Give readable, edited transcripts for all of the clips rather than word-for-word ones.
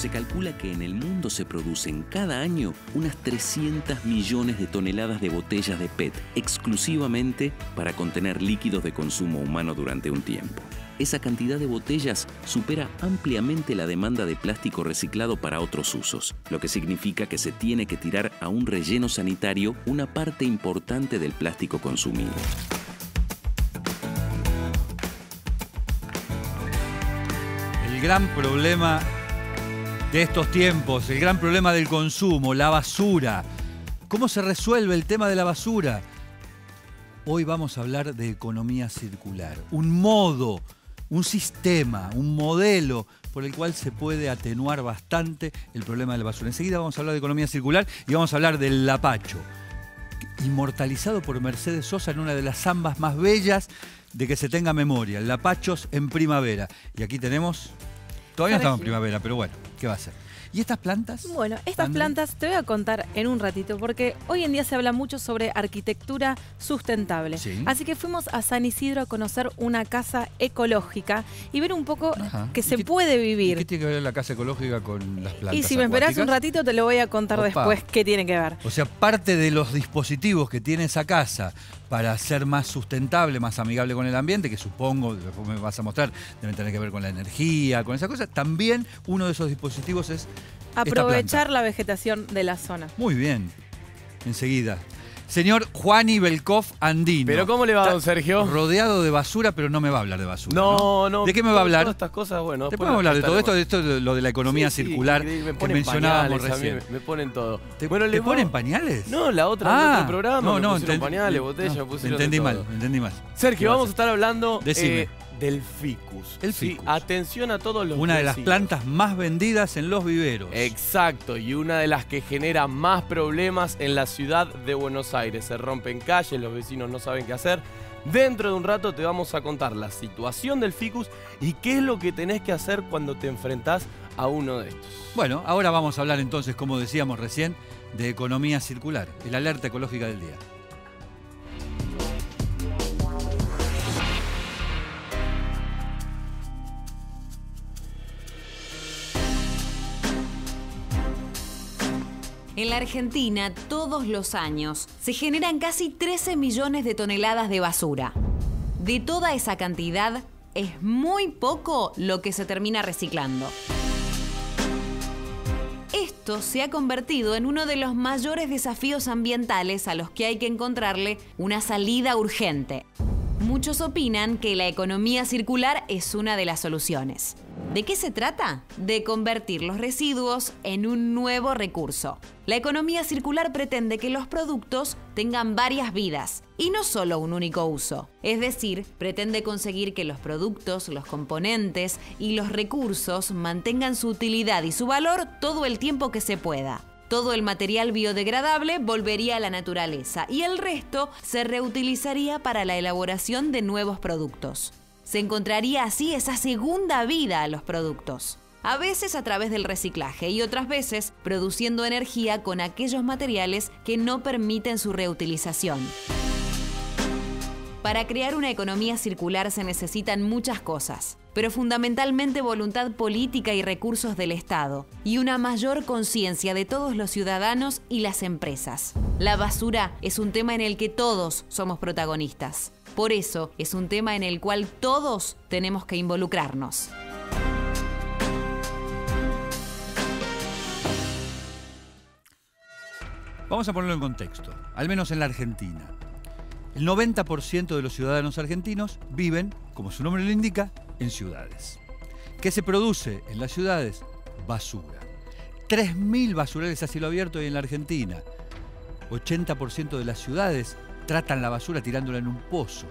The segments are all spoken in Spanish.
Se calcula que en el mundo se producen cada año unas 300 millones de toneladas de botellas de PET, exclusivamente para contener líquidos de consumo humano durante un tiempo. Esa cantidad de botellas supera ampliamente la demanda de plástico reciclado para otros usos, lo que significa que se tiene que tirar a un relleno sanitario una parte importante del plástico consumido. El gran problema de estos tiempos, el gran problema del consumo, la basura. ¿Cómo se resuelve el tema de la basura? Hoy vamos a hablar de economía circular, un modo, un sistema, un modelo por el cual se puede atenuar bastante el problema de la basura. Enseguida vamos a hablar de economía circular y vamos a hablar del lapacho, inmortalizado por Mercedes Sosa en una de las zambas más bellas de que se tenga memoria, Lapachos en primavera. Y aquí tenemos... Todavía no estamos en primavera, pero bueno, ¿qué va a ser? ¿Y estas plantas? Bueno, estas plantas te voy a contar en un ratito, porque hoy en día se habla mucho sobre arquitectura sustentable. Sí. Así que fuimos a San Isidro a conocer una casa ecológica y ver un poco que se puede vivir. ¿Y qué tiene que ver la casa ecológica con las plantas? Y si me esperás un ratito te lo voy a contar después qué tiene que ver. O sea, parte de los dispositivos que tiene esa casa para ser más sustentable, más amigable con el ambiente, que supongo, después me vas a mostrar, deben tener que ver con la energía, con esa cosa, también uno de esos dispositivos es aprovechar la vegetación de la zona. Muy bien, enseguida. Señor Juani Belkov Andino. ¿Pero cómo le va, don Sergio? Rodeado de basura, pero no me va a hablar de basura. No. ¿De qué me va a hablar? Todas estas cosas, bueno. Te podemos hablar de todo esto, de lo de la economía circular que mencionábamos recién. Me ponen todo. ¿Te ponen pañales? No, la otra del programa. No, pusieron pañales, botellas, pusieron entendí de mal, todo. entendí mal. Sergio, vamos a estar hablando del ficus. El ficus. Atención a todos los Una de las vecinos. plantas más vendidas en los viveros. Exacto, y una de las que genera más problemas en la ciudad de Buenos Aires. Se rompen calles, los vecinos no saben qué hacer. Dentro de un rato te vamos a contar la situación del ficus y qué es lo que tenés que hacer cuando te enfrentás a uno de estos. Bueno, ahora vamos a hablar entonces, como decíamos recién, de economía circular, el alerta ecológica del día. En la Argentina, todos los años, se generan casi 13 millones de toneladas de basura. De toda esa cantidad, es muy poco lo que se termina reciclando. Esto se ha convertido en uno de los mayores desafíos ambientales a los que hay que encontrarle una salida urgente. Muchos opinan que la economía circular es una de las soluciones. ¿De qué se trata? De convertir los residuos en un nuevo recurso. La economía circular pretende que los productos tengan varias vidas y no solo un único uso. Es decir, pretende conseguir que los productos, los componentes y los recursos mantengan su utilidad y su valor todo el tiempo que se pueda. Todo el material biodegradable volvería a la naturaleza y el resto se reutilizaría para la elaboración de nuevos productos. Se encontraría así esa segunda vida a los productos. A veces a través del reciclaje y otras veces produciendo energía con aquellos materiales que no permiten su reutilización. Para crear una economía circular se necesitan muchas cosas, pero fundamentalmente voluntad política y recursos del Estado, y una mayor conciencia de todos los ciudadanos y las empresas. La basura es un tema en el que todos somos protagonistas. Por eso es un tema en el cual todos tenemos que involucrarnos. Vamos a ponerlo en contexto, al menos en la Argentina. El 90% de los ciudadanos argentinos viven, como su nombre lo indica, en ciudades. ¿Qué se produce en las ciudades? Basura. 3.000 basurales a cielo abierto hay en la Argentina. 80% de las ciudades tratan la basura tirándola en un pozo.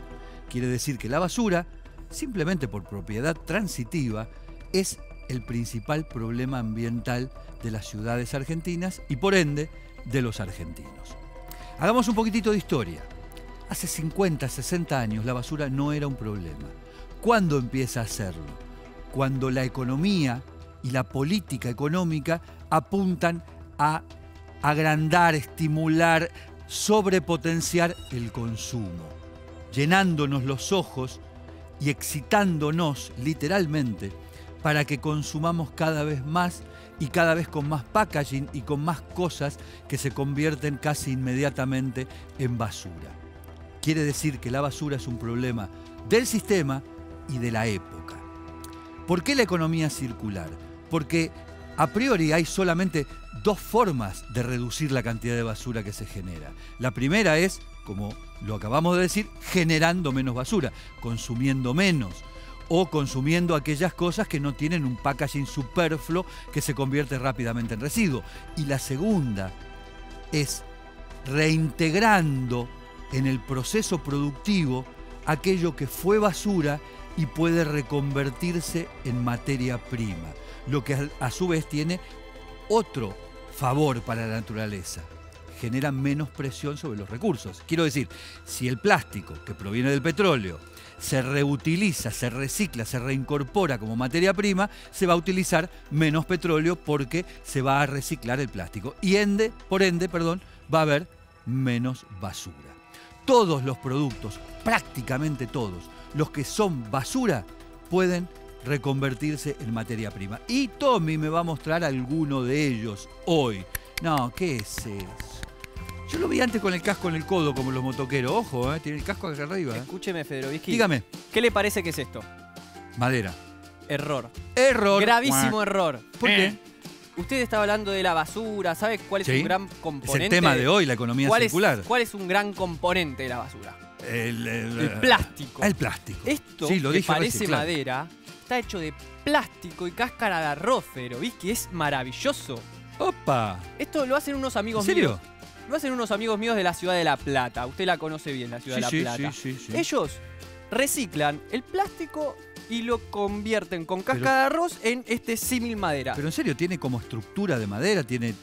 Quiere decir que la basura, simplemente por propiedad transitiva, es el principal problema ambiental de las ciudades argentinas y por ende de los argentinos. Hagamos un poquitito de historia. Hace 50, 60 años la basura no era un problema. ¿Cuándo empieza a serlo? Cuando la economía y la política económica apuntan a agrandar, estimular, sobrepotenciar el consumo, llenándonos los ojos y excitándonos literalmente para que consumamos cada vez más y cada vez con más packaging y con más cosas que se convierten casi inmediatamente en basura. Quiere decir que la basura es un problema del sistema y de la época. ¿Por qué la economía circular? Porque a priori hay solamente dos formas de reducir la cantidad de basura que se genera. La primera es, como lo acabamos de decir, generando menos basura, consumiendo menos o consumiendo aquellas cosas que no tienen un packaging superfluo que se convierte rápidamente en residuo. Y la segunda es reintegrando en el proceso productivo aquello que fue basura y puede reconvertirse en materia prima, lo que a su vez tiene otro favor para la naturaleza. Genera menos presión sobre los recursos. Quiero decir, si el plástico que proviene del petróleo se reutiliza, se recicla, se reincorpora como materia prima, se va a utilizar menos petróleo porque se va a reciclar el plástico. Y por ende, va a haber menos basura. Todos los productos, prácticamente todos, los que son basura, pueden reconvertirse en materia prima. Y Tommy me va a mostrar alguno de ellos hoy. No, ¿qué es eso? Yo lo vi antes con el casco en el codo, como los motoqueros. Ojo, tiene el casco acá arriba. Escúcheme, Federovisky. Dígame. ¿Qué le parece que es esto? Madera. Error. Error. Gravísimo error. ¿Por qué? Usted estaba hablando de la basura. ¿Sabe cuál es un gran componente? Es el tema de hoy, la economía circular. ¿Cuál es un gran componente de la basura? El plástico. El plástico. Esto, sí, lo que dije parece recién, claro. madera, está hecho de plástico y cáscara de arroz, Federovisky. Es maravilloso. ¡Opa! Esto lo hacen unos amigos míos. ¿En serio? míos. Lo hacen unos amigos míos de la ciudad de La Plata. Usted la conoce bien, la ciudad de La Plata. Sí. Ellos reciclan el plástico y lo convierten con cáscara de arroz en este símil madera. Pero en serio, tiene como estructura de madera, tiene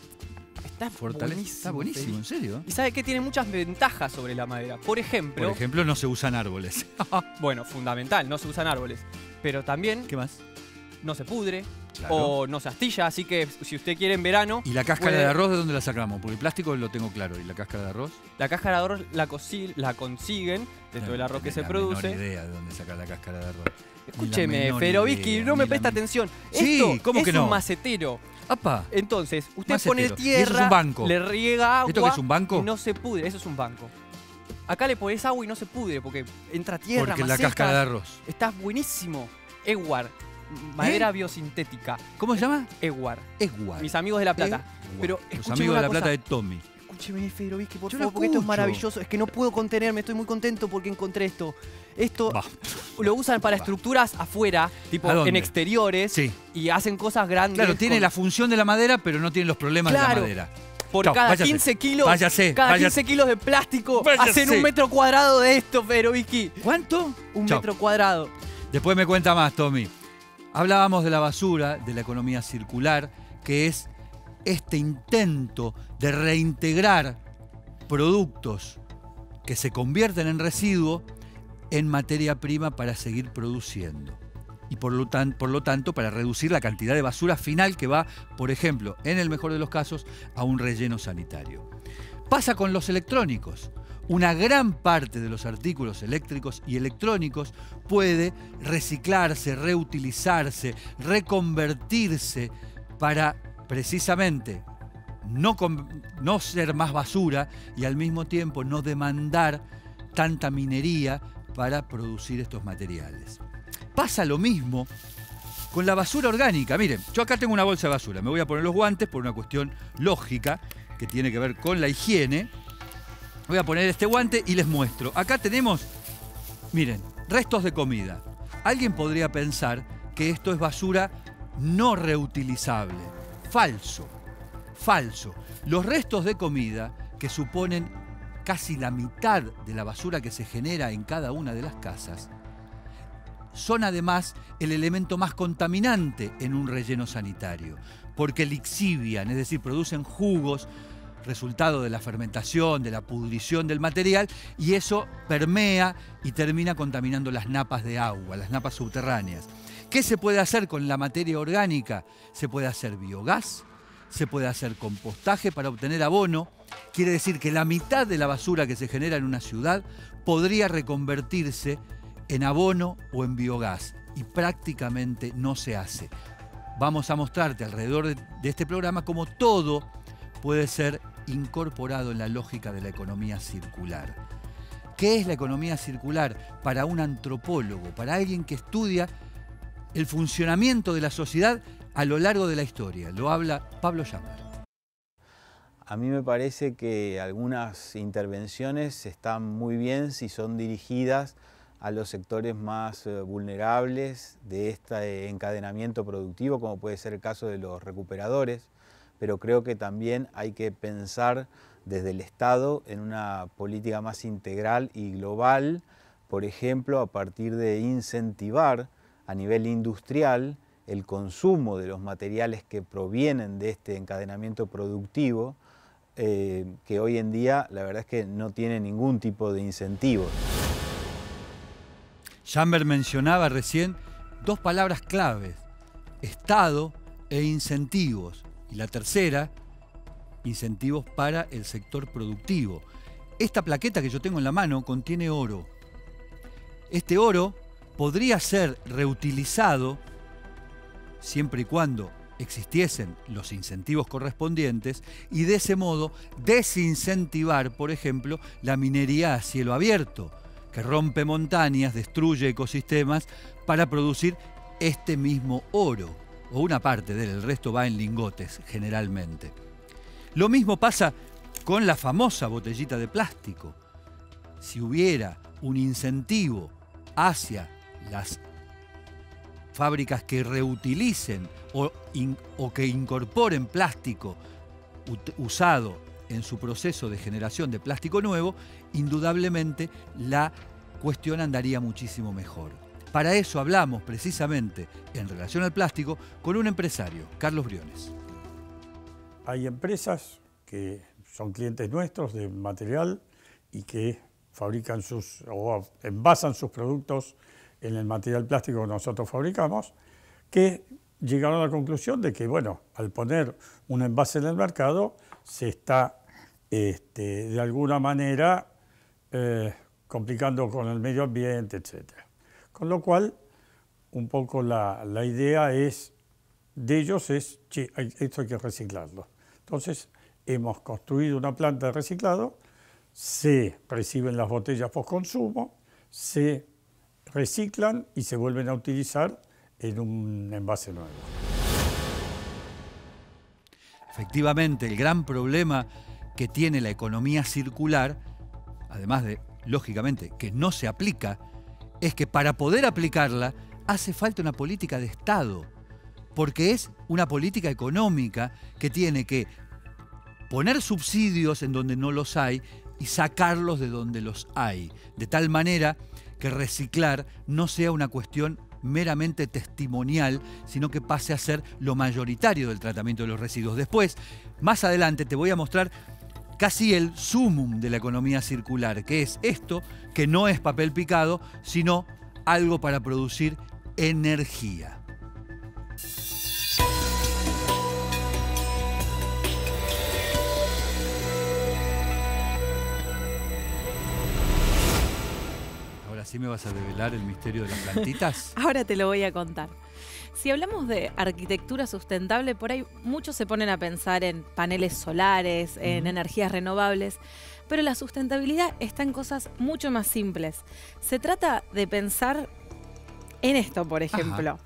Está fortaleza. buenísimo. Está buenísimo, en serio. Y sabe que tiene muchas ventajas sobre la madera. Por ejemplo, no se usan árboles. bueno, fundamental, no se usan árboles. Pero también ¿Qué más? no se pudre. Claro. O no se astilla, así que si usted quiere en verano... ¿Y la cáscara de arroz de dónde la sacamos? Porque el plástico lo tengo claro. ¿Y la cáscara de arroz? La cáscara de arroz la consiguen dentro del arroz que se produce. No tengo idea de dónde sacar la cáscara de arroz. Escúcheme, Federovisky, no me presta atención. Sí, Esto ¿cómo que es no? un macetero. ¡Apa! Entonces, usted Macetero. pone ¿Y eso tierra, es un banco? le riega agua... ¿Esto qué es un banco? Y no se pudre, eso es un banco. Acá le pones agua y no se pudre porque entra tierra, Porque la maceta. cáscara de arroz. Está buenísimo. Ewar, madera biosintética. ¿Cómo se llama? Ewar. Ewar. Mis amigos de La Plata. Pero los escúcheme amigos de una La cosa. Plata de Tommy. Escúcheme, Federovisky, por Yo favor, lo porque esto es escucho. maravilloso. Es que no puedo contenerme, estoy muy contento porque encontré esto. Esto Bah. lo usan para estructuras afuera, tipo ¿A dónde? en exteriores, Sí. y hacen cosas grandes. Claro, tiene con- la función de la madera, pero no tiene los problemas de Claro. la madera. Por Chau, cada váyase. 15 kilos, Váyase, cada váyase. 15 kilos de plástico Váyase. hacen 1 metro cuadrado de esto, Federovisky. ¿Cuánto? 1 Chau. metro cuadrado. Después me cuenta más, Tommy. Hablábamos de la basura, de la economía circular, que es este intento de reintegrar productos que se convierten en residuo en materia prima para seguir produciendo. Y por lo tanto, para reducir la cantidad de basura final que va, por ejemplo, en el mejor de los casos, a un relleno sanitario. Pasa con los electrónicos. Una gran parte de los artículos eléctricos y electrónicos puede reciclarse, reutilizarse, reconvertirse para precisamente no ser más basura y al mismo tiempo no demandar tanta minería para producir estos materiales. Pasa lo mismo con la basura orgánica. Miren, yo acá tengo una bolsa de basura. Me voy a poner los guantes por una cuestión lógica que tiene que ver con la higiene. Voy a poner este guante y les muestro. Acá tenemos, miren, restos de comida. Alguien podría pensar que esto es basura no reutilizable. Falso. Falso. Los restos de comida, que suponen casi la mitad de la basura que se genera en cada una de las casas, son además el elemento más contaminante en un relleno sanitario, porque lixivian, es decir, producen jugos, resultado de la fermentación, de la pudrición del material, y eso permea y termina contaminando las napas de agua, las napas subterráneas. ¿Qué se puede hacer con la materia orgánica? Se puede hacer biogás, se puede hacer compostaje para obtener abono. Quiere decir que la mitad de la basura que se genera en una ciudad podría reconvertirse en abono o en biogás. y prácticamente no se hace. Vamos a mostrarte alrededor de este programa cómo todo puede ser incorporado en la lógica de la economía circular. ¿Qué es la economía circular? Para un antropólogo, para alguien que estudia el funcionamiento de la sociedad a lo largo de la historia. Lo habla Pablo Jamber. A mí me parece que algunas intervenciones están muy bien si son dirigidas a los sectores más vulnerables de este encadenamiento productivo, como puede ser el caso de los recuperadores, pero creo que también hay que pensar desde el Estado en una política más integral y global, por ejemplo, a partir de incentivar a nivel industrial el consumo de los materiales que provienen de este encadenamiento productivo, que hoy en día la verdad es que no tiene ningún tipo de incentivos. Jamber mencionaba recién dos palabras claves, Estado e incentivos. Y la tercera, incentivos para el sector productivo. Esta plaqueta que yo tengo en la mano contiene oro. Este oro podría ser reutilizado siempre y cuando existiesen los incentivos correspondientes y de ese modo desincentivar, por ejemplo, la minería a cielo abierto, que rompe montañas, destruye ecosistemas para producir este mismo oro, o una parte de él, el resto va en lingotes generalmente. Lo mismo pasa con la famosa botellita de plástico. Si hubiera un incentivo hacia las fábricas que reutilicen o que incorporen plástico usado en su proceso de generación de plástico nuevo, indudablemente la cuestión andaría muchísimo mejor. Para eso hablamos precisamente, en relación al plástico, con un empresario, Carlos Briones. Hay empresas que son clientes nuestros de material y que fabrican o envasan sus productos en el material plástico que nosotros fabricamos, que llegaron a la conclusión de que, bueno, al poner un envase en el mercado, se está de alguna manera complicando con el medio ambiente, etc. Con lo cual, un poco la idea de ellos es, che, esto hay que reciclarlo. Entonces, hemos construido una planta de reciclado, se reciben las botellas post-consumo, se reciclan y se vuelven a utilizar en un envase nuevo. Efectivamente, el gran problema que tiene la economía circular, además de, lógicamente, que no se aplica, es que para poder aplicarla hace falta una política de Estado, porque es una política económica que tiene que poner subsidios en donde no los hay y sacarlos de donde los hay, de tal manera que reciclar no sea una cuestión meramente testimonial, sino que pase a ser lo mayoritario del tratamiento de los residuos. Después, más adelante, te voy a mostrar casi el sumum de la economía circular, que es esto, que no es papel picado, sino algo para producir energía. ¿Sí me vas a revelar el misterio de las plantitas? Ahora te lo voy a contar. Si hablamos de arquitectura sustentable, por ahí muchos se ponen a pensar en paneles solares, en energías renovables, pero la sustentabilidad está en cosas mucho más simples. Se trata de pensar en esto, por ejemplo.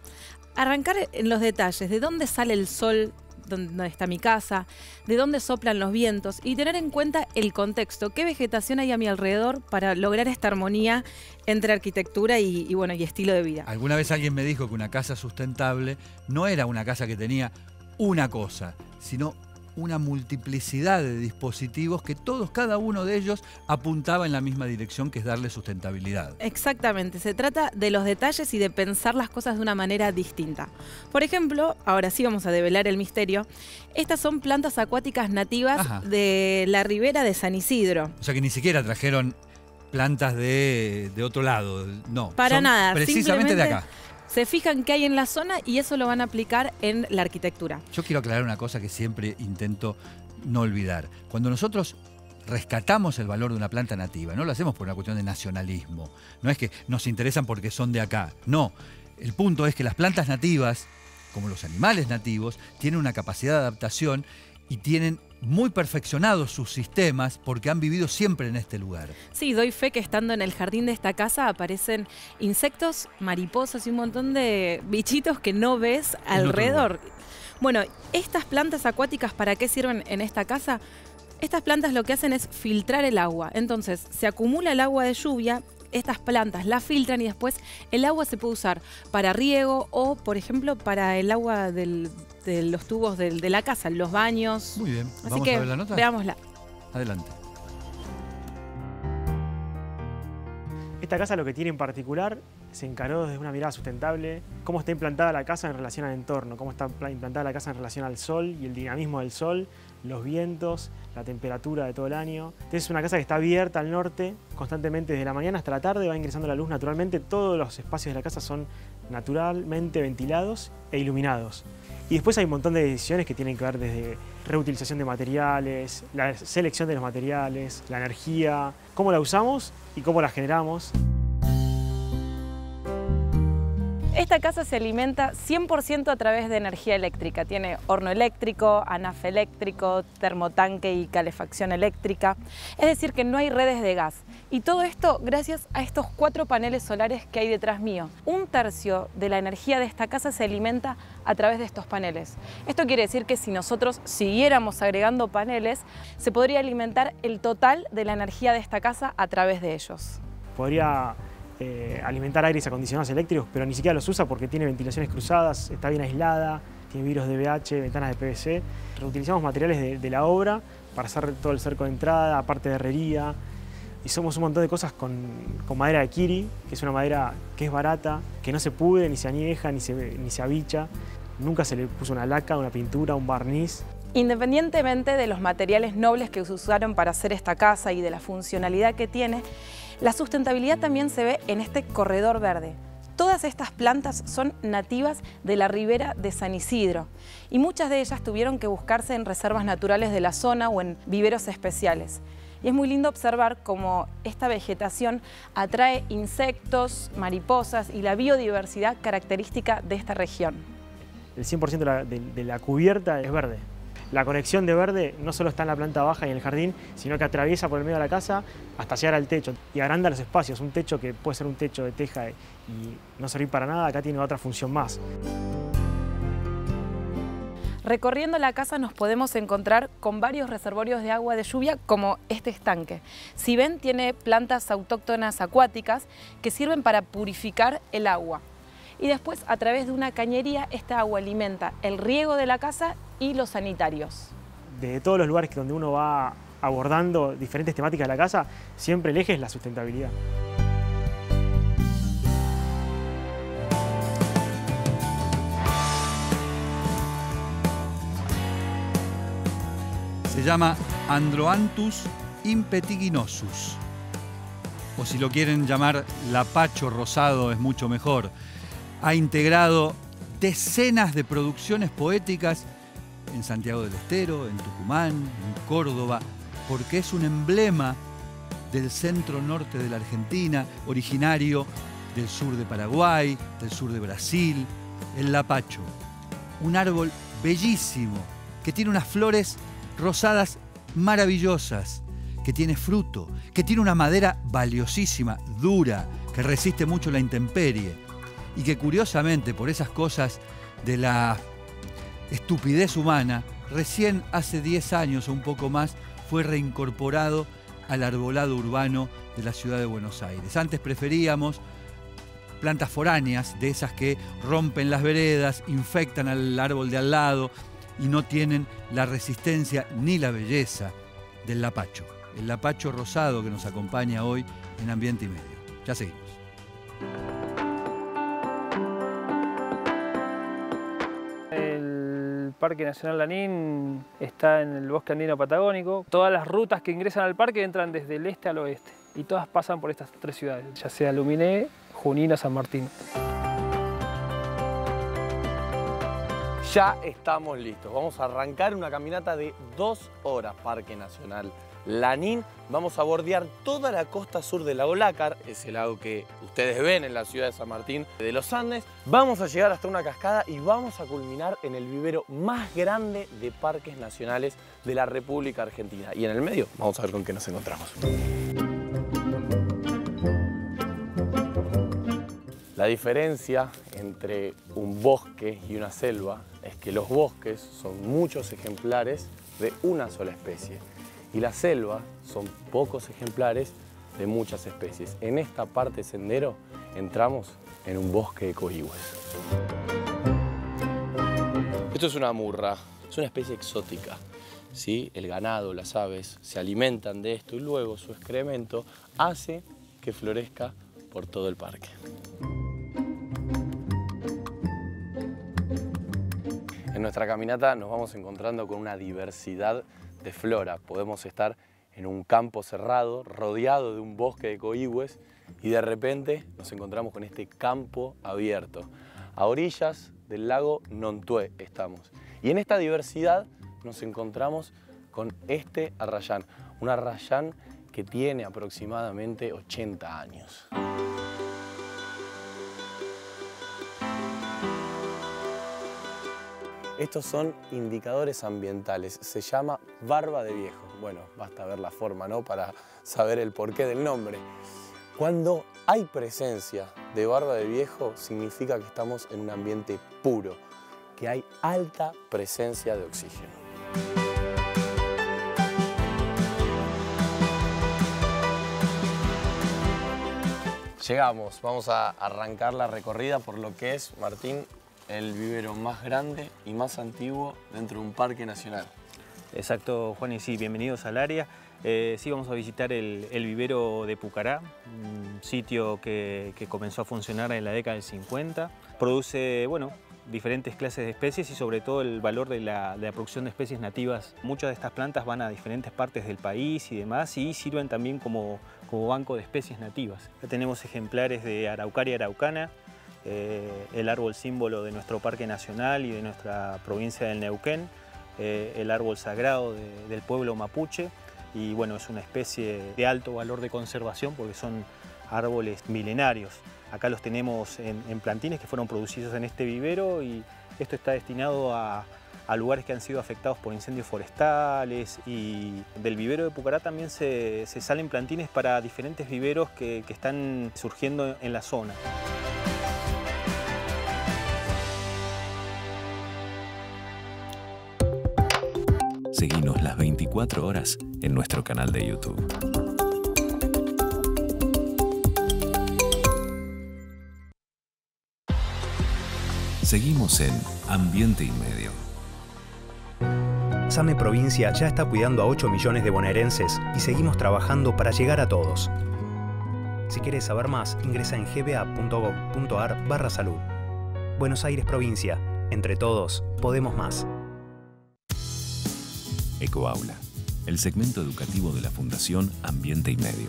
Arrancar en los detalles, de dónde sale el sol, donde está mi casa, de dónde soplan los vientos y tener en cuenta el contexto, qué vegetación hay a mi alrededor para lograr esta armonía entre arquitectura y estilo de vida. Alguna vez alguien me dijo que una casa sustentable no era una casa que tenía una cosa, sino una multiplicidad de dispositivos que todos, cada uno de ellos, apuntaba en la misma dirección, que es darle sustentabilidad. Exactamente, se trata de los detalles y de pensar las cosas de una manera distinta. Por ejemplo, ahora sí vamos a develar el misterio, estas son plantas acuáticas nativas de la ribera de San Isidro. O sea que ni siquiera trajeron plantas de otro lado, no. Para nada, precisamente de acá. Se fijan qué hay en la zona y eso lo van a aplicar en la arquitectura. Yo quiero aclarar una cosa que siempre intento no olvidar. Cuando nosotros rescatamos el valor de una planta nativa, no lo hacemos por una cuestión de nacionalismo. No es que nos interesan porque son de acá. No. El punto es que las plantas nativas, como los animales nativos, tienen una capacidad de adaptación y tienen muy perfeccionados sus sistemas porque han vivido siempre en este lugar. Sí, doy fe que estando en el jardín de esta casa aparecen insectos, mariposas y un montón de bichitos que no ves alrededor. Bueno, estas plantas acuáticas, ¿para qué sirven en esta casa? Estas plantas lo que hacen es filtrar el agua. Entonces, se acumula el agua de lluvia, estas plantas la filtran y después el agua se puede usar para riego o, por ejemplo, para el agua de los tubos de la casa, los baños. Muy bien. Así ¿Vamos que a ver la nota? Veámosla. Adelante. Esta casa lo que tiene en particular se encaró desde una mirada sustentable, cómo está implantada la casa en relación al entorno, cómo está implantada la casa en relación al sol y el dinamismo del sol, los vientos, la temperatura de todo el año. Entonces es una casa que está abierta al norte, constantemente desde la mañana hasta la tarde va ingresando la luz naturalmente. Todos los espacios de la casa son naturalmente ventilados e iluminados. Y después hay un montón de decisiones que tienen que ver desde reutilización de materiales, la selección de los materiales, la energía, cómo la usamos y cómo la generamos. Esta casa se alimenta 100% a través de energía eléctrica. Tiene horno eléctrico, anafe eléctrico, termotanque y calefacción eléctrica. Es decir, que no hay redes de gas. Y todo esto gracias a estos 4 paneles solares que hay detrás mío. 1/3 de la energía de esta casa se alimenta a través de estos paneles. Esto quiere decir que si nosotros siguiéramos agregando paneles, se podría alimentar el total de la energía de esta casa a través de ellos. Podría alimentar aires acondicionados eléctricos, pero ni siquiera los usa porque tiene ventilaciones cruzadas, está bien aislada, tiene vidrios de BH, ventanas de PVC. Reutilizamos materiales de la obra para hacer todo el cerco de entrada, aparte de herrería. Y somos un montón de cosas con madera de kiri, que es una madera que es barata, que no se pudre, ni se añeja, ni se abicha. Nunca se le puso una laca, una pintura, un barniz. Independientemente de los materiales nobles que se usaron para hacer esta casa y de la funcionalidad que tiene, la sustentabilidad también se ve en este corredor verde. Todas estas plantas son nativas de la ribera de San Isidro y muchas de ellas tuvieron que buscarse en reservas naturales de la zona o en viveros especiales. Y es muy lindo observar cómo esta vegetación atrae insectos, mariposas y la biodiversidad característica de esta región. El 100% de la cubierta es verde. La conexión de verde no solo está en la planta baja y en el jardín, sino que atraviesa por el medio de la casa hasta llegar al techo y agranda los espacios. Un techo que puede ser un techo de teja y no servir para nada, acá tiene otra función más. Recorriendo la casa nos podemos encontrar con varios reservorios de agua de lluvia como este estanque. Si ven, tiene plantas autóctonas acuáticas que sirven para purificar el agua. Y después, a través de una cañería, esta agua alimenta el riego de la casa y los sanitarios. De todos los lugares donde uno va abordando diferentes temáticas de la casa, siempre el eje es la sustentabilidad. Se llama Androanthus impetiginosus. O si lo quieren llamar lapacho rosado es mucho mejor. Ha integrado decenas de producciones poéticas en Santiago del Estero, en Tucumán, en Córdoba, porque es un emblema del centro norte de la Argentina, originario del sur de Paraguay, del sur de Brasil, el lapacho. Un árbol bellísimo, que tiene unas flores rosadas maravillosas, que tiene fruto, que tiene una madera valiosísima, dura, que resiste mucho la intemperie y que curiosamente por esas cosas de la estupidez humana, recién hace 10 años o un poco más fue reincorporado al arbolado urbano de la ciudad de Buenos Aires. Antes preferíamos plantas foráneas, de esas que rompen las veredas, infectan al árbol de al lado y no tienen la resistencia ni la belleza del lapacho. El lapacho rosado que nos acompaña hoy en Ambiente y Medio. Ya seguimos. El Parque Nacional Lanín está en el bosque andino patagónico. Todas las rutas que ingresan al parque entran desde el este al oeste y todas pasan por estas 3 ciudades, ya sea Luminé, Junín o San Martín. Ya estamos listos. Vamos a arrancar una caminata de 2 horas, Parque Nacional Lanín. Vamos a bordear toda la costa sur del lago Lácar, ese lago que ustedes ven en la ciudad de San Martín de los Andes. Vamos a llegar hasta una cascada y vamos a culminar en el vivero más grande de parques nacionales de la República Argentina. Y en el medio vamos a ver con qué nos encontramos. La diferencia entre un bosque y una selva es que los bosques son muchos ejemplares de una sola especie y la selva son pocos ejemplares de muchas especies. En esta parte sendero entramos en un bosque de coigües. Esto es una murra, es una especie exótica. ¿Sí? El ganado, las aves se alimentan de esto y luego su excremento hace que florezca por todo el parque. En nuestra caminata nos vamos encontrando con una diversidad de flora. Podemos estar en un campo cerrado, rodeado de un bosque de coigües y de repente nos encontramos con este campo abierto. A orillas del lago Nontué estamos. Y en esta diversidad nos encontramos con este arrayán. Un arrayán que tiene aproximadamente 80 años. Estos son indicadores ambientales, se llama barba de viejo. Bueno, basta ver la forma, ¿no?, para saber el porqué del nombre. Cuando hay presencia de barba de viejo, significa que estamos en un ambiente puro, que hay alta presencia de oxígeno. Llegamos, vamos a arrancar la recorrida por lo que es, Martín, el vivero más grande y más antiguo dentro de un parque nacional. Exacto, Juan, y sí, bienvenidos al área. Sí, vamos a visitar el vivero de Pucará, un sitio que comenzó a funcionar en la década del 50. Produce, bueno, diferentes clases de especies y sobre todo el valor de la producción de especies nativas. Muchas de estas plantas van a diferentes partes del país y demás y sirven también como banco de especies nativas. Ya tenemos ejemplares de Araucaria araucana, el árbol símbolo de nuestro parque nacional y de nuestra provincia del Neuquén, el árbol sagrado del pueblo mapuche y bueno, es una especie de alto valor de conservación porque son árboles milenarios. Acá los tenemos en plantines que fueron producidos en este vivero y esto está destinado a lugares que han sido afectados por incendios forestales y del vivero de Pucará también se salen plantines para diferentes viveros que están surgiendo en la zona. Seguinos las 24 horas en nuestro canal de YouTube. Seguimos en Ambiente y Medio. SAME Provincia ya está cuidando a 8 millones de bonaerenses y seguimos trabajando para llegar a todos. Si quieres saber más, ingresa en gba.gov.ar/salud. Buenos Aires Provincia. Entre todos, podemos más. Ecoaula, el segmento educativo de la Fundación Ambiente y Medio.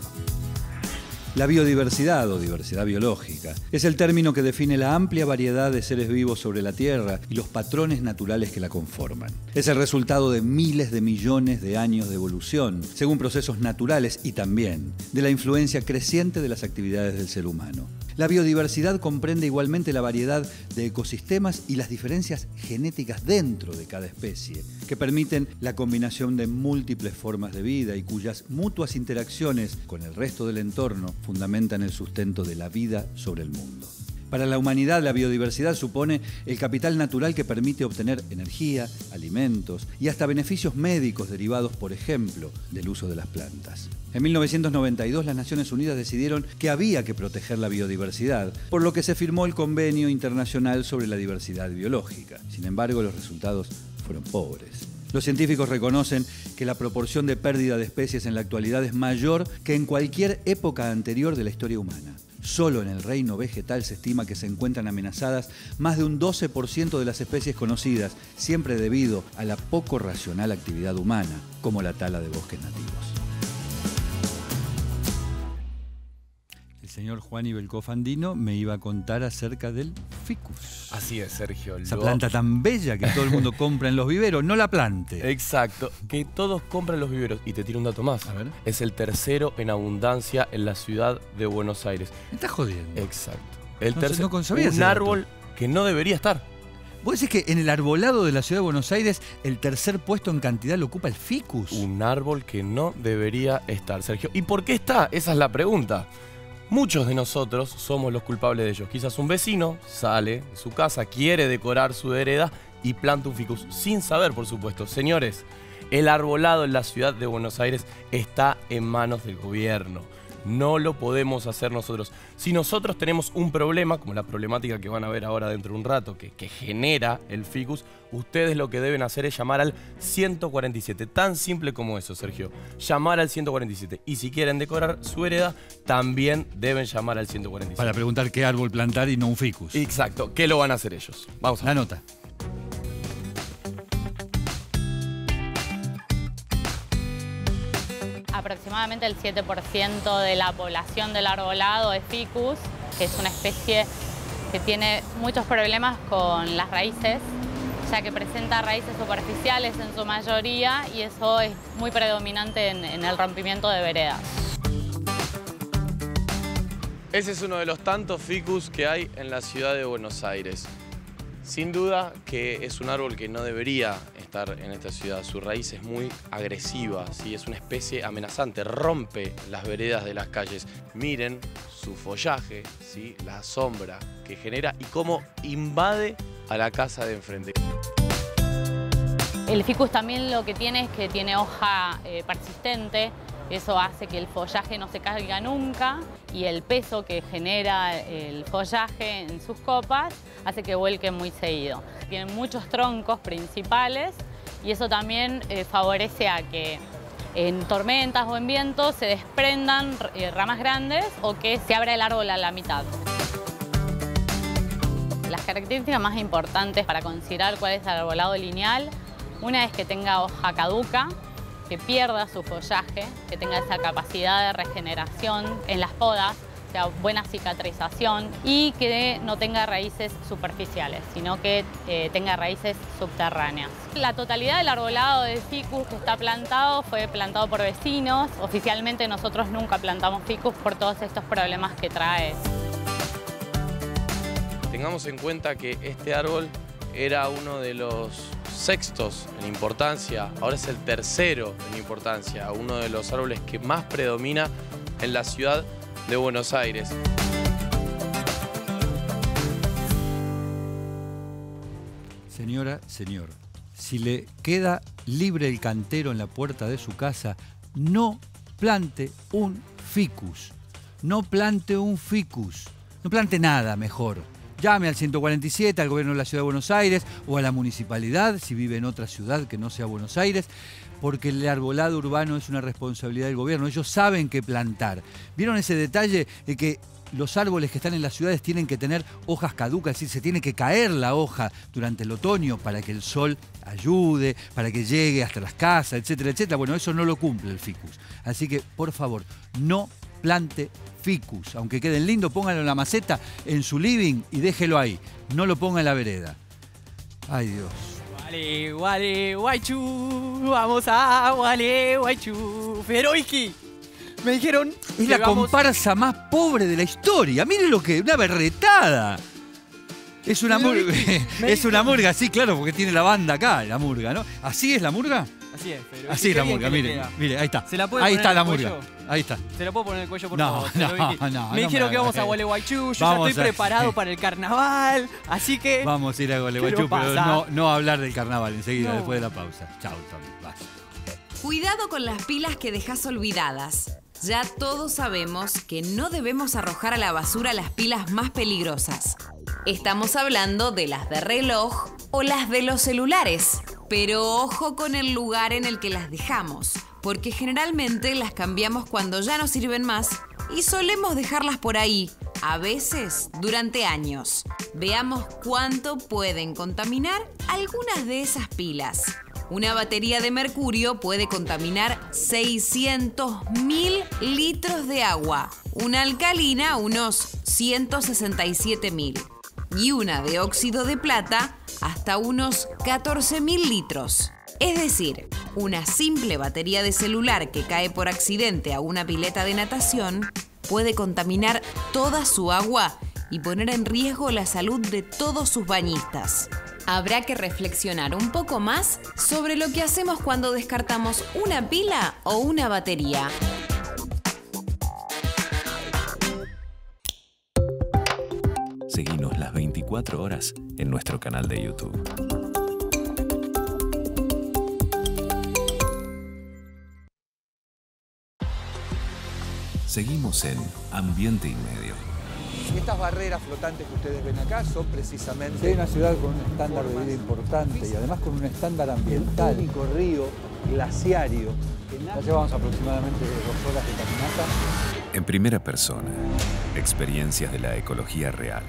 La biodiversidad o diversidad biológica es el término que define la amplia variedad de seres vivos sobre la Tierra y los patrones naturales que la conforman. Es el resultado de miles de millones de años de evolución, según procesos naturales y también de la influencia creciente de las actividades del ser humano. La biodiversidad comprende igualmente la variedad de ecosistemas y las diferencias genéticas dentro de cada especie, que permiten la combinación de múltiples formas de vida y cuyas mutuas interacciones con el resto del entorno fundamentan el sustento de la vida sobre el mundo. Para la humanidad, la biodiversidad supone el capital natural que permite obtener energía, alimentos y hasta beneficios médicos derivados, por ejemplo, del uso de las plantas. En 1992, las Naciones Unidas decidieron que había que proteger la biodiversidad, por lo que se firmó el Convenio Internacional sobre la Diversidad Biológica. Sin embargo, los resultados fueron pobres. Los científicos reconocen que la proporción de pérdida de especies en la actualidad es mayor que en cualquier época anterior de la historia humana. Solo en el reino vegetal se estima que se encuentran amenazadas más de un 12% de las especies conocidas, siempre debido a la poco racional actividad humana, como la tala de bosques nativos. El señor Juan Ibelcoff Andino me iba a contar acerca del ficus. Así es, Sergio. Esa planta tan bella que todo el mundo compra en los viveros, no la plante. Exacto, que todos compran los viveros. Y te tiro un dato más. A ver. Es el tercero en abundancia en la ciudad de Buenos Aires. Me estás jodiendo. Exacto. El No, tercero, no sabía ese un dato. árbol que no debería estar. ¿Vos decís que en el arbolado de la ciudad de Buenos Aires el tercer puesto en cantidad lo ocupa el ficus? Un árbol que no debería estar, Sergio. ¿Y por qué está? Esa es la pregunta. Muchos de nosotros somos los culpables de ello. Quizás un vecino sale de su casa, quiere decorar su vereda y planta un ficus, sin saber, por supuesto. Señores, el arbolado en la ciudad de Buenos Aires está en manos del gobierno. No lo podemos hacer nosotros. Si nosotros tenemos un problema, como la problemática que van a ver ahora dentro de un rato, que genera el ficus, ustedes lo que deben hacer es llamar al 147. Tan simple como eso, Sergio. Llamar al 147. Y si quieren decorar su vereda, también deben llamar al 147. Para preguntar qué árbol plantar y no un ficus. Exacto. ¿Qué lo van a hacer ellos? Vamos a la nota. Aproximadamente el 7% de la población del arbolado es ficus, que es una especie que tiene muchos problemas con las raíces, ya que presenta raíces superficiales en su mayoría y eso es muy predominante en el rompimiento de veredas. Ese es uno de los tantos ficus que hay en la ciudad de Buenos Aires. Sin duda que es un árbol que no debería estar en esta ciudad. Su raíz es muy agresiva, ¿sí? Es una especie amenazante, rompe las veredas de las calles. Miren su follaje, ¿sí? La sombra que genera y cómo invade a la casa de enfrente. El ficus también lo que tiene es que tiene hoja persistente. Eso hace que el follaje no se caiga nunca y el peso que genera el follaje en sus copas hace que vuelquen muy seguido. Tienen muchos troncos principales y eso también favorece a que en tormentas o en vientos se desprendan ramas grandes o que se abra el árbol a la mitad. Las características más importantes para considerar cuál es el arbolado lineal, una es que tenga hoja caduca, que pierda su follaje, que tenga esa capacidad de regeneración en las podas, o sea, buena cicatrización y que no tenga raíces superficiales, sino que tenga raíces subterráneas. La totalidad del arbolado de ficus que está plantado fue plantado por vecinos. Oficialmente nosotros nunca plantamos ficus por todos estos problemas que trae. Tengamos en cuenta que este árbol era uno de los sextos en importancia, ahora es el tercero en importancia, uno de los árboles que más predomina en la ciudad de Buenos Aires. Señora, señor, si le queda libre el cantero en la puerta de su casa, no plante un ficus. No plante un ficus. No plante nada mejor. Llame al 147, al gobierno de la Ciudad de Buenos Aires o a la municipalidad, si vive en otra ciudad que no sea Buenos Aires, porque el arbolado urbano es una responsabilidad del gobierno. Ellos saben qué plantar. ¿Vieron ese detalle de que los árboles que están en las ciudades tienen que tener hojas caducas? Es decir, se tiene que caer la hoja durante el otoño para que el sol ayude, para que llegue hasta las casas, etcétera, etcétera. Bueno, eso no lo cumple el ficus. Así que, por favor, no plante ficus. Aunque queden lindo, póngalo en la maceta, en su living y déjelo ahí. No lo ponga en la vereda. Ay, Dios. Wale, wale, guaychu, vamos a wale, guaychu, Feroiki. Me dijeron... Es la comparsa más pobre de la historia. Miren lo que... Una berretada. Es una murga. Es una murga, sí, claro, porque tiene la banda acá, la murga, ¿no? ¿Así es la murga? Así es, pero así es la murga, mire, mire, ahí está. ¿Se la puede ahí poner está en la el murga. cuello? Ahí está. ¿Se la puedo poner en el cuello, por No, favor? no, me dijeron que vamos a Gualeguaychú, yo ya estoy preparado para el carnaval, así que... Vamos a ir a Gualeguaychú, pero no hablar del carnaval enseguida, después de la pausa. Chao, Tommy, vas. Cuidado con las pilas que dejas olvidadas. Ya todos sabemos que no debemos arrojar a la basura las pilas más peligrosas. Estamos hablando de las de reloj o las de los celulares. Pero ojo con el lugar en el que las dejamos, porque generalmente las cambiamos cuando ya no sirven más y solemos dejarlas por ahí, a veces durante años. Veamos cuánto pueden contaminar algunas de esas pilas. Una batería de mercurio puede contaminar 600.000 litros de agua, una alcalina unos 167.000 y una de óxido de plata hasta unos 14.000 litros. Es decir, una simple batería de celular que cae por accidente a una pileta de natación puede contaminar toda su agua y poner en riesgo la salud de todos sus bañistas. Habrá que reflexionar un poco más sobre lo que hacemos cuando descartamos una pila o una batería. Seguinos las 24 horas en nuestro canal de YouTube. Seguimos en Ambiente y Medio. Estas barreras flotantes que ustedes ven acá son precisamente... Es una ciudad con un estándar de vida importante y además con un estándar ambiental. El único río glaciario. Ya llevamos aproximadamente 2 horas de caminata. En primera persona, experiencias de la ecología real.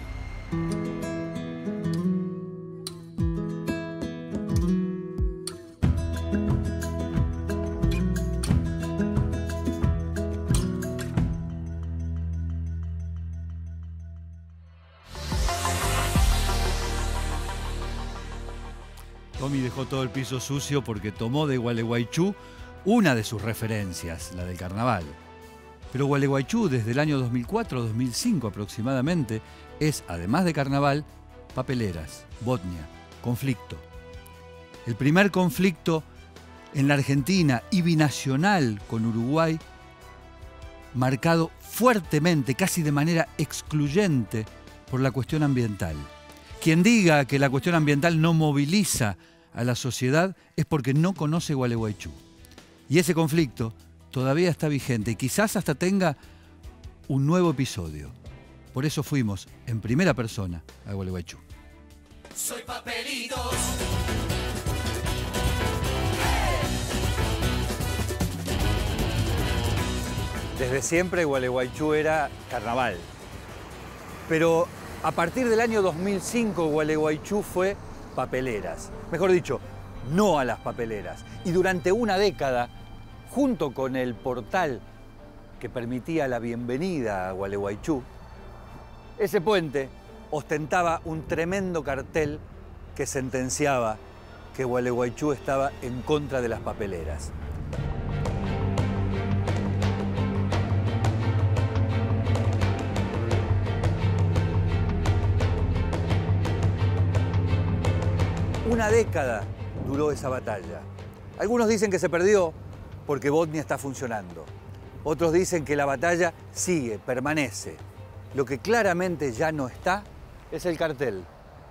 Tommy dejó todo el piso sucio porque tomó de Gualeguaychú una de sus referencias, la del carnaval. Pero Gualeguaychú, desde el año 2004-2005 aproximadamente, es, además de carnaval, papeleras, Botnia, conflicto. El primer conflicto en la Argentina y binacional con Uruguay, marcado fuertemente, casi de manera excluyente, por la cuestión ambiental. Quien diga que la cuestión ambiental no moviliza a la sociedad es porque no conoce Gualeguaychú. Y ese conflicto todavía está vigente y quizás hasta tenga un nuevo episodio. Por eso fuimos en primera persona a Gualeguaychú. Soy Papelitos. Desde siempre Gualeguaychú era carnaval. Pero a partir del año 2005 Gualeguaychú fue papeleras. Mejor dicho, no a las papeleras. Y durante una década, junto con el portal que permitía la bienvenida a Gualeguaychú, ese puente ostentaba un tremendo cartel que sentenciaba que Gualeguaychú estaba en contra de las papeleras. Una década duró esa batalla. Algunos dicen que se perdió porque Botnia está funcionando. Otros dicen que la batalla sigue, permanece. Lo que claramente ya no está es el cartel,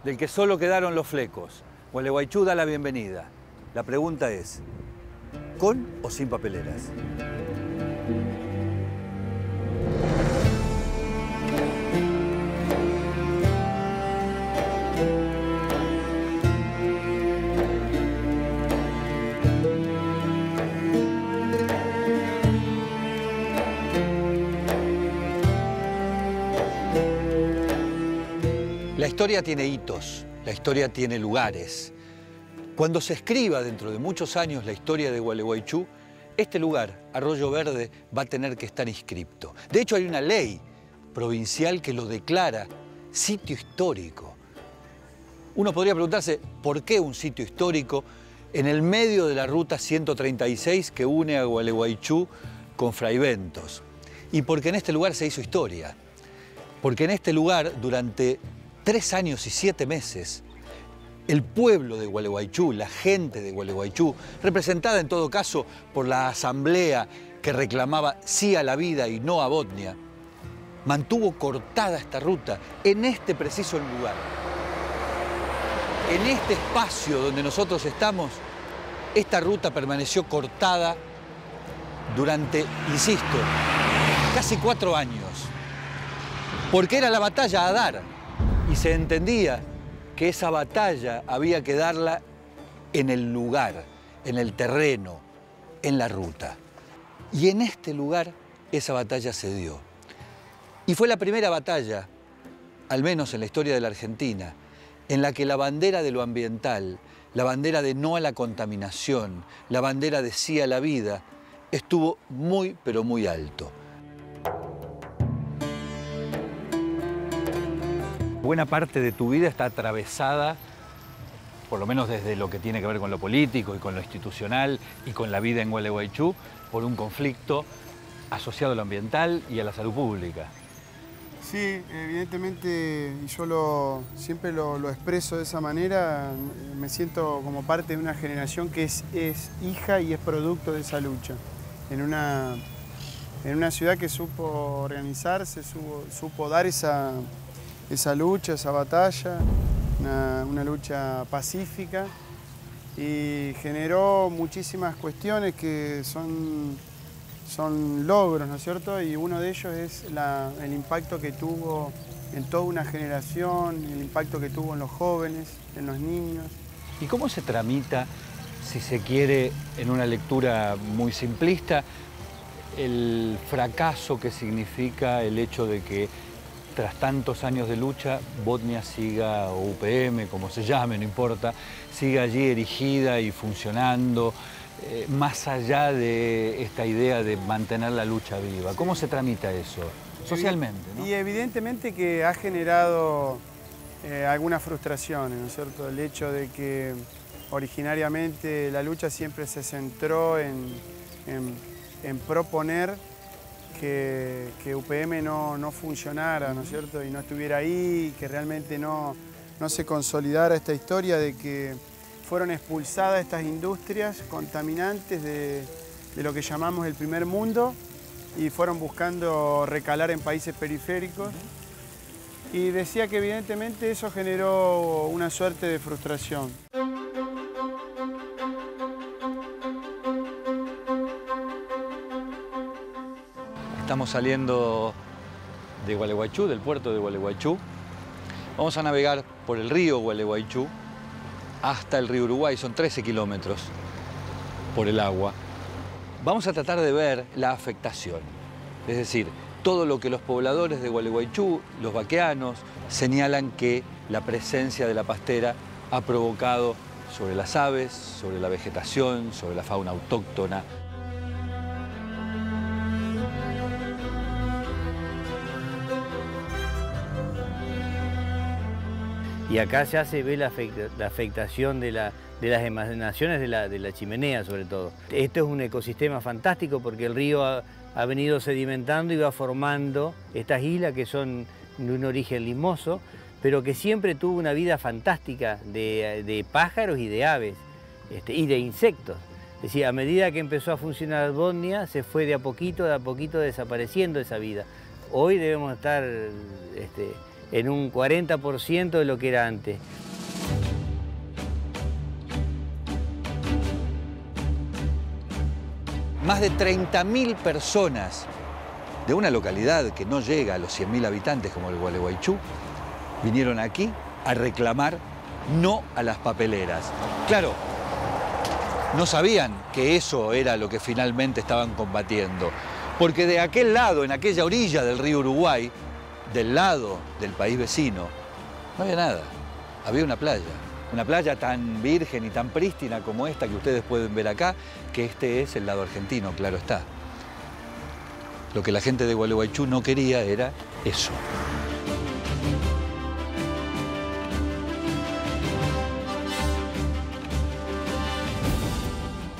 del que solo quedaron los flecos. Gualeguaychú da la bienvenida. La pregunta es, ¿con o sin papeleras? La historia tiene hitos, la historia tiene lugares. Cuando se escriba dentro de muchos años la historia de Gualeguaychú, este lugar, Arroyo Verde, va a tener que estar inscripto. De hecho, hay una ley provincial que lo declara sitio histórico. Uno podría preguntarse, ¿por qué un sitio histórico en el medio de la ruta 136 que une a Gualeguaychú con Fraiventos? Y porque en este lugar se hizo historia. Porque en este lugar, durante 3 años y 7 meses, el pueblo de Gualeguaychú, la gente de Gualeguaychú, representada en todo caso por la asamblea que reclamaba sí a la vida y no a Botnia, mantuvo cortada esta ruta en este preciso lugar. En este espacio donde nosotros estamos, esta ruta permaneció cortada durante, insisto, casi 4 años. Porque era la batalla a dar. Y se entendía que esa batalla había que darla en el lugar, en el terreno, en la ruta. Y en este lugar esa batalla se dio. Y fue la primera batalla, al menos en la historia de la Argentina, en la que la bandera de lo ambiental, la bandera de no a la contaminación, la bandera de sí a la vida, estuvo muy, pero muy alto. Buena parte de tu vida está atravesada, por lo menos desde lo que tiene que ver con lo político y con lo institucional y con la vida en Gualeguaychú, por un conflicto asociado a lo ambiental y a la salud pública. Sí, evidentemente, y yo siempre lo expreso de esa manera, me siento como parte de una generación que es hija y es producto de esa lucha. En una ciudad que supo organizarse, supo dar esa lucha, esa batalla, una lucha pacífica, y generó muchísimas cuestiones que son logros, ¿no es cierto? Y uno de ellos es el impacto que tuvo en toda una generación, el impacto que tuvo en los jóvenes, en los niños. ¿Y cómo se tramita, si se quiere, en una lectura muy simplista, el fracaso que significa el hecho de que tras tantos años de lucha, Botnia siga, o UPM, como se llame, no importa, siga allí erigida y funcionando, más allá de esta idea de mantener la lucha viva? ¿Cómo se tramita eso socialmente, ¿no? Y evidentemente que ha generado algunas frustraciones, ¿no es cierto? El hecho de que originariamente la lucha siempre se centró en proponer que UPM no funcionara, ¿no es cierto? Y no estuviera ahí, que realmente no se consolidara esta historia de que fueron expulsadas estas industrias contaminantes de lo que llamamos el primer mundo y fueron buscando recalar en países periféricos. Y decía que evidentemente eso generó una suerte de frustración. Estamos saliendo de Gualeguaychú, del puerto de Gualeguaychú. Vamos a navegar por el río Gualeguaychú hasta el río Uruguay, son 13 kilómetros por el agua. Vamos a tratar de ver la afectación, es decir, todo lo que los pobladores de Gualeguaychú, los vaqueanos, señalan que la presencia de la pastera ha provocado sobre las aves, sobre la vegetación, sobre la fauna autóctona. Y acá ya se ve la afectación de las emanaciones de la chimenea, sobre todo. Esto es un ecosistema fantástico porque el río ha venido sedimentando y va formando estas islas que son de un origen limoso, pero que siempre tuvo una vida fantástica de pájaros y de aves y de insectos. Es decir, a medida que empezó a funcionar Botnia, se fue de a poquito desapareciendo esa vida. Hoy debemos estar en un 40% de lo que era antes. Más de 30.000 personas de una localidad que no llega a los 100.000 habitantes como el Gualeguaychú vinieron aquí a reclamar no a las papeleras. Claro, no sabían que eso era lo que finalmente estaban combatiendo, porque de aquel lado, en aquella orilla del río Uruguay, del lado del país vecino, no había nada, había una playa tan virgen y tan prístina como esta que ustedes pueden ver acá, que este es el lado argentino, claro está. Lo que la gente de Gualeguaychú no quería era eso.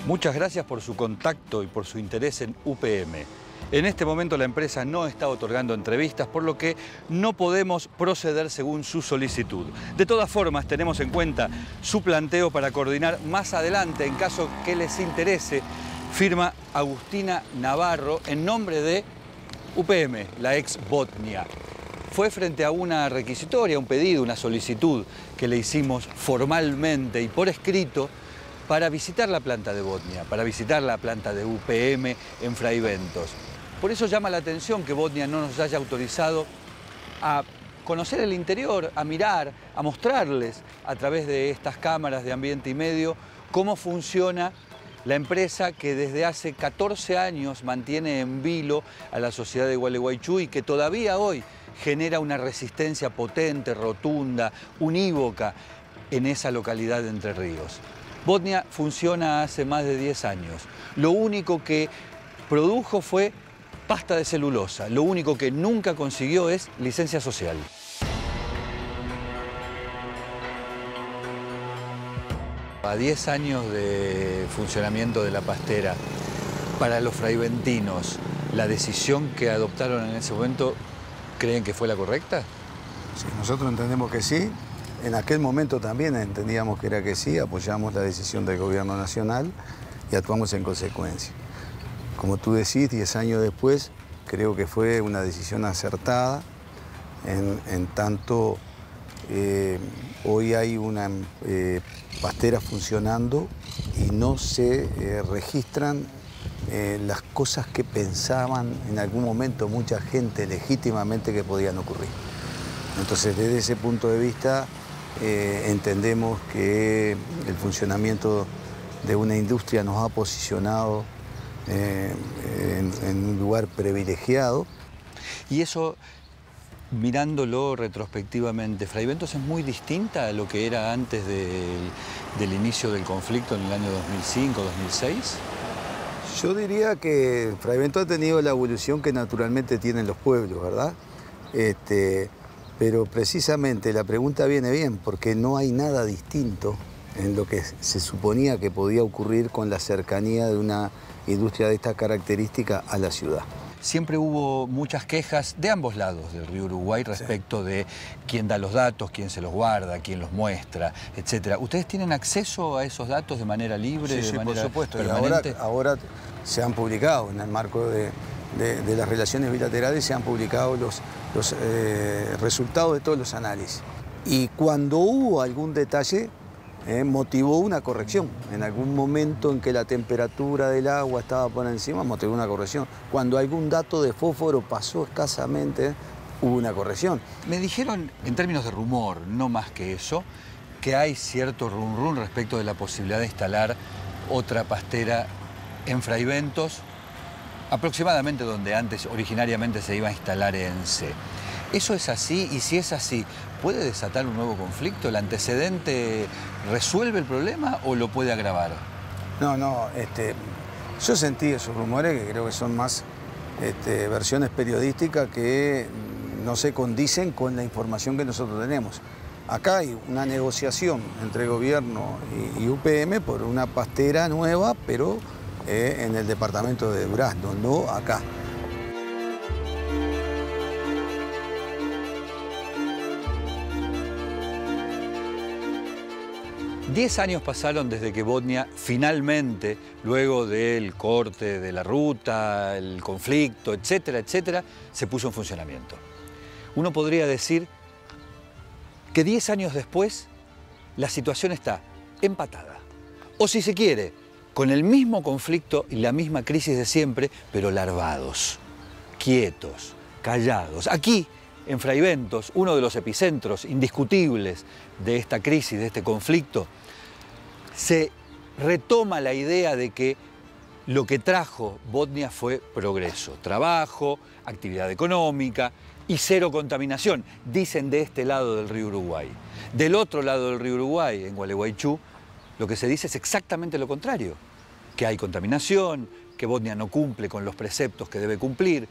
Muchas gracias por su contacto y por su interés en UPM. En este momento la empresa no está otorgando entrevistas, por lo que no podemos proceder según su solicitud. De todas formas, tenemos en cuenta su planteo para coordinar más adelante, en caso que les interese, firma Agustina Navarro en nombre de UPM, la ex Botnia. Fue frente a una requisitoria, un pedido, una solicitud que le hicimos formalmente y por escrito para visitar la planta de Botnia, para visitar la planta de UPM en Fraiventos. Por eso llama la atención que Botnia no nos haya autorizado a conocer el interior, a mirar, a mostrarles a través de estas cámaras de Ambiente y Medio cómo funciona la empresa que desde hace 14 años mantiene en vilo a la sociedad de Gualeguaychú y que todavía hoy genera una resistencia potente, rotunda, unívoca en esa localidad de Entre Ríos. Botnia funciona hace más de 10 años. Lo único que produjo fue pasta de celulosa. Lo único que nunca consiguió es licencia social. A 10 años de funcionamiento de la pastera, para los fraiventinos, ¿la decisión que adoptaron en ese momento creen que fue la correcta? Sí, nosotros entendemos que sí. En aquel momento también entendíamos que era que sí, apoyamos la decisión del gobierno nacional y actuamos en consecuencia. Como tú decís, 10 años después, creo que fue una decisión acertada, en tanto hoy hay una pastera funcionando y no se registran las cosas que pensaban en algún momento mucha gente legítimamente que podían ocurrir. Entonces, desde ese punto de vista, entendemos que el funcionamiento de una industria nos ha posicionado en un lugar privilegiado. Y eso, mirándolo retrospectivamente, Fraiventos es muy distinta a lo que era antes del inicio del conflicto en el año 2005, 2006. Yo diría que Fraiventos ha tenido la evolución que naturalmente tienen los pueblos, ¿verdad? Pero precisamente la pregunta viene bien, porque no hay nada distinto en lo que se suponía que podía ocurrir con la cercanía de una industria de esta característica a la ciudad. Siempre hubo muchas quejas de ambos lados del río Uruguay respecto de quién da los datos, quién se los guarda, quién los muestra, etc. ¿Ustedes tienen acceso a esos datos de manera libre, Sí, de manera por supuesto. permanente? Y ahora se han publicado, en el marco de las relaciones bilaterales, se han publicado los resultados de todos los análisis. Y cuando hubo algún detalle, motivó una corrección. En algún momento en que la temperatura del agua estaba por encima, motivó una corrección. Cuando algún dato de fósforo pasó escasamente, hubo una corrección. Me dijeron, en términos de rumor, no más que eso, que hay cierto rum respecto de la posibilidad de instalar otra pastera en Fraiventos, aproximadamente donde antes originariamente se iba a instalar ENCE. ¿Eso es así? Y si es así, ¿puede desatar un nuevo conflicto? ¿El antecedente resuelve el problema o lo puede agravar? No, yo sentí esos rumores que creo que son más versiones periodísticas que no se condicen con la información que nosotros tenemos. Acá hay una negociación entre gobierno y UPM por una pastera nueva, pero en el departamento de Durazno, no acá. Diez años pasaron desde que Botnia finalmente, luego del corte de la ruta, el conflicto, etcétera, etcétera, se puso en funcionamiento. Uno podría decir que 10 años después la situación está empatada. O si se quiere, con el mismo conflicto y la misma crisis de siempre, pero larvados, quietos, callados. Aquí, en Fraiventos, uno de los epicentros indiscutibles de esta crisis, de este conflicto, se retoma la idea de que lo que trajo Botnia fue progreso, trabajo, actividad económica y cero contaminación, dicen de este lado del río Uruguay. Del otro lado del río Uruguay, en Gualeguaychú, lo que se dice es exactamente lo contrario, que hay contaminación, que Botnia no cumple con los preceptos que debe cumplir,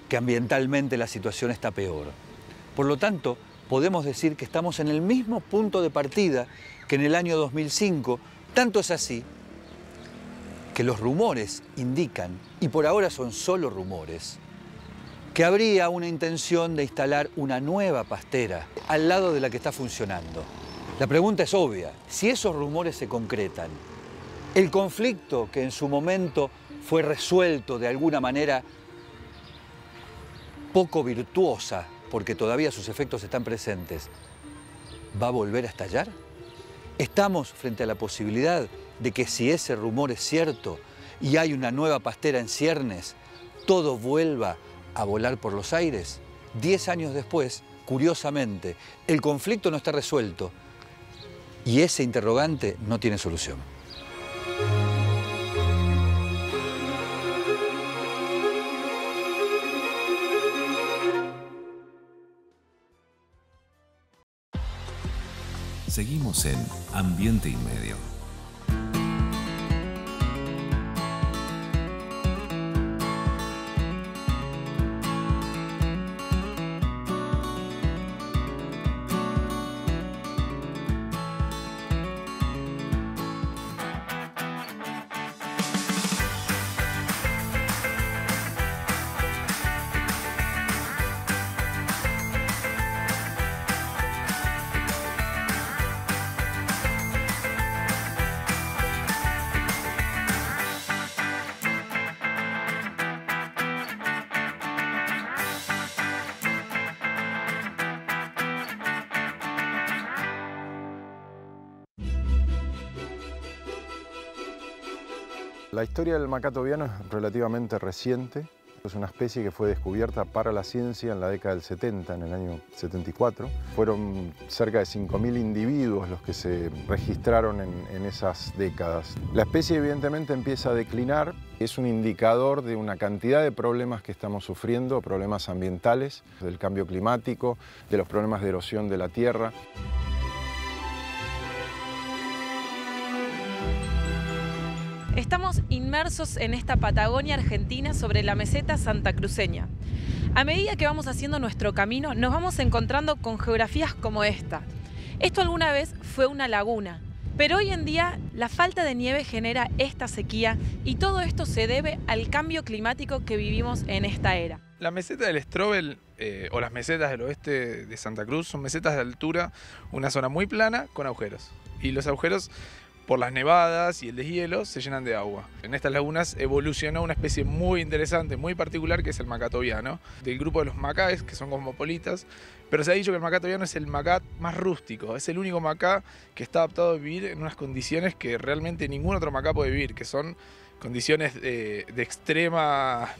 que ambientalmente la situación está peor. Por lo tanto, podemos decir que estamos en el mismo punto de partida que en el año 2005, tanto es así que los rumores indican, y por ahora son solo rumores, que habría una intención de instalar una nueva pastera al lado de la que está funcionando. La pregunta es obvia, si esos rumores se concretan, el conflicto que en su momento fue resuelto de alguna manera poco virtuosa, porque todavía sus efectos están presentes, ¿va a volver a estallar? ¿Estamos frente a la posibilidad de que si ese rumor es cierto y hay una nueva pastera en ciernes, todo vuelva a volar por los aires? 10 años después, curiosamente, el conflicto no está resuelto y ese interrogante no tiene solución. Seguimos en Ambiente y Medio. La historia del macato viano es relativamente reciente. Es una especie que fue descubierta para la ciencia en la década del 70, en el año 74. Fueron cerca de 5.000 individuos los que se registraron en esas décadas. La especie evidentemente empieza a declinar. Es un indicador de una cantidad de problemas que estamos sufriendo, problemas ambientales, del cambio climático, de los problemas de erosión de la tierra. Estamos inmersos en esta Patagonia argentina sobre la meseta santacruceña. A medida que vamos haciendo nuestro camino, nos vamos encontrando con geografías como esta. Esto alguna vez fue una laguna, pero hoy en día la falta de nieve genera esta sequía y todo esto se debe al cambio climático que vivimos en esta era. La meseta del Strobel o las mesetas del oeste de Santa Cruz son mesetas de altura, una zona muy plana con agujeros. Y los agujeros, por las nevadas y el deshielo, se llenan de agua. En estas lagunas evolucionó una especie muy interesante, muy particular, que es el macato viano, del grupo de los macaes, que son cosmopolitas, pero se ha dicho que el macato viano es el macá más rústico, es el único macá que está adaptado a vivir en unas condiciones que realmente ningún otro macá puede vivir, que son condiciones de extrema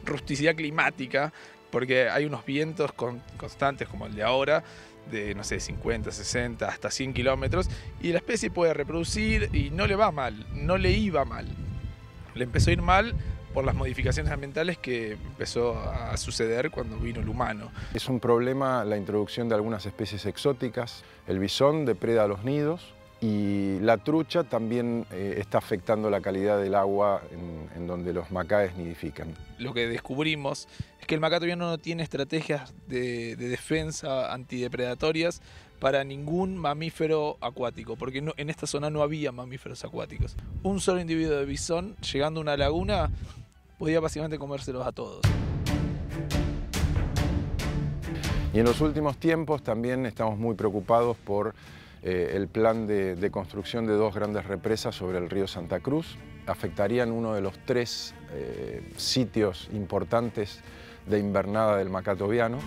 rusticidad climática, porque hay unos vientos constantes como el de ahora, de, no sé, 50, 60, hasta 100 kilómetros, y la especie puede reproducir y no le va mal, no le iba mal. Le empezó a ir mal por las modificaciones ambientales que empezó a suceder cuando vino el humano. Es un problema la introducción de algunas especies exóticas. El bisón depreda los nidos y la trucha también está afectando la calidad del agua en donde los macaes nidifican. Lo que descubrimos es que el macato viano no tiene estrategias de defensa antidepredatorias para ningún mamífero acuático, porque en esta zona no había mamíferos acuáticos. Un solo individuo de bisón, llegando a una laguna, podía básicamente comérselos a todos. Y en los últimos tiempos también estamos muy preocupados por el plan de construcción de 2 grandes represas sobre el río Santa Cruz. Afectarían uno de los 3 sitios importantes de invernada del macato viano.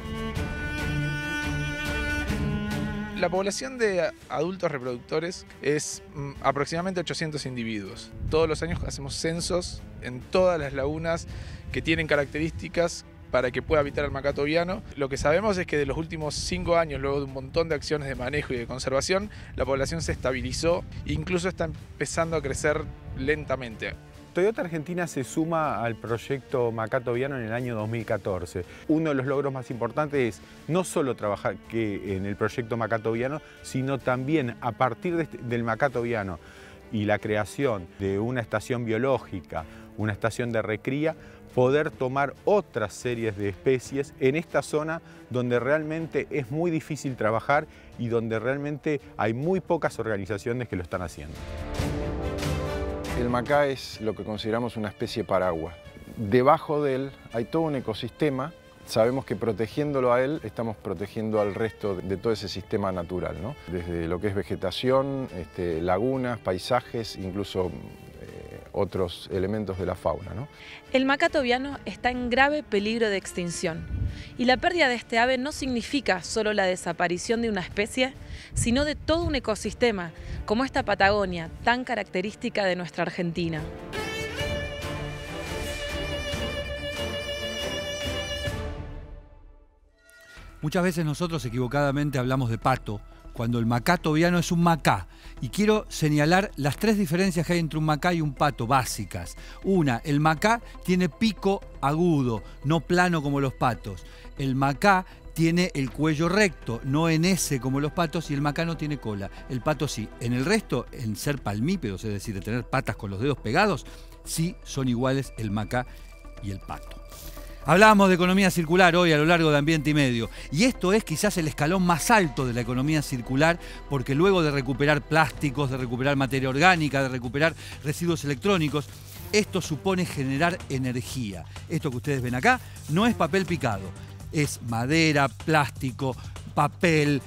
La población de adultos reproductores es aproximadamente 800 individuos. Todos los años hacemos censos en todas las lagunas que tienen características para que pueda habitar el macato viano. Lo que sabemos es que de los últimos 5 años, luego de un montón de acciones de manejo y de conservación, la población se estabilizó e incluso está empezando a crecer lentamente. Toyota Argentina se suma al proyecto Macato Viano en el año 2014. Uno de los logros más importantes es no solo trabajar en el proyecto Macato Viano, sino también a partir del Macato Viano y la creación de una estación biológica, una estación de recría, poder tomar otras series de especies en esta zona donde realmente es muy difícil trabajar y donde realmente hay muy pocas organizaciones que lo están haciendo. El macá es lo que consideramos una especie paraguas. Debajo de él hay todo un ecosistema. Sabemos que protegiéndolo a él, estamos protegiendo al resto de todo ese sistema natural, ¿no? Desde lo que es vegetación, lagunas, paisajes, incluso otros elementos de la fauna, ¿no? El macato viano está en grave peligro de extinción. Y la pérdida de este ave no significa solo la desaparición de una especie, sino de todo un ecosistema, como esta Patagonia tan característica de nuestra Argentina. Muchas veces nosotros equivocadamente hablamos de pato, cuando el macato viano es un macá. Y quiero señalar las 3 diferencias que hay entre un macá y un pato, básicas. Una, el macá tiene pico agudo, no plano como los patos. El macá tiene el cuello recto, no en S como los patos, y el macá no tiene cola. El pato sí. En el resto, en ser palmípedos, es decir, de tener patas con los dedos pegados, sí son iguales el macá y el pato. Hablábamos de economía circular hoy a lo largo de Ambiente y Medio, y esto es quizás el escalón más alto de la economía circular, porque luego de recuperar plásticos, de recuperar materia orgánica, de recuperar residuos electrónicos, esto supone generar energía. Esto que ustedes ven acá no es papel picado, es madera, plástico, papel,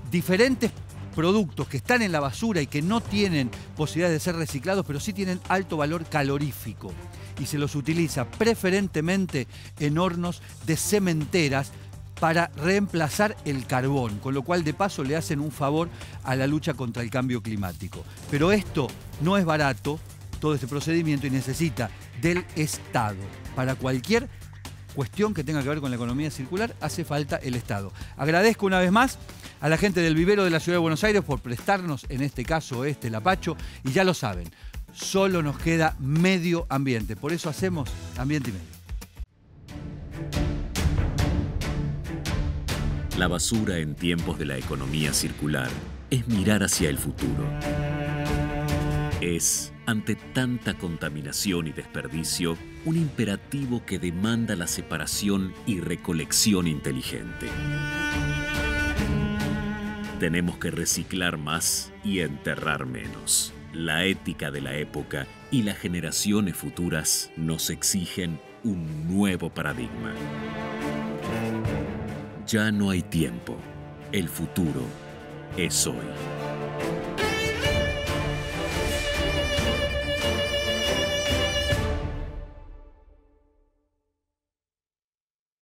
diferentes productos que están en la basura y que no tienen posibilidad de ser reciclados, pero sí tienen alto valor calorífico. Y se los utiliza preferentemente en hornos de cementeras para reemplazar el carbón, con lo cual de paso le hacen un favor a la lucha contra el cambio climático. Pero esto no es barato, todo este procedimiento, y necesita del Estado. Para cualquier cuestión que tenga que ver con la economía circular, hace falta el Estado. Agradezco una vez más a la gente del vivero de la Ciudad de Buenos Aires por prestarnos, en este caso, el apacho, y ya lo saben, solo nos queda medio ambiente. Por eso hacemos Ambiente y Medio. La basura en tiempos de la economía circular es mirar hacia el futuro. Es, ante tanta contaminación y desperdicio, un imperativo que demanda la separación y recolección inteligente. Tenemos que reciclar más y enterrar menos. La ética de la época y las generaciones futuras nos exigen un nuevo paradigma. Ya no hay tiempo. El futuro es hoy.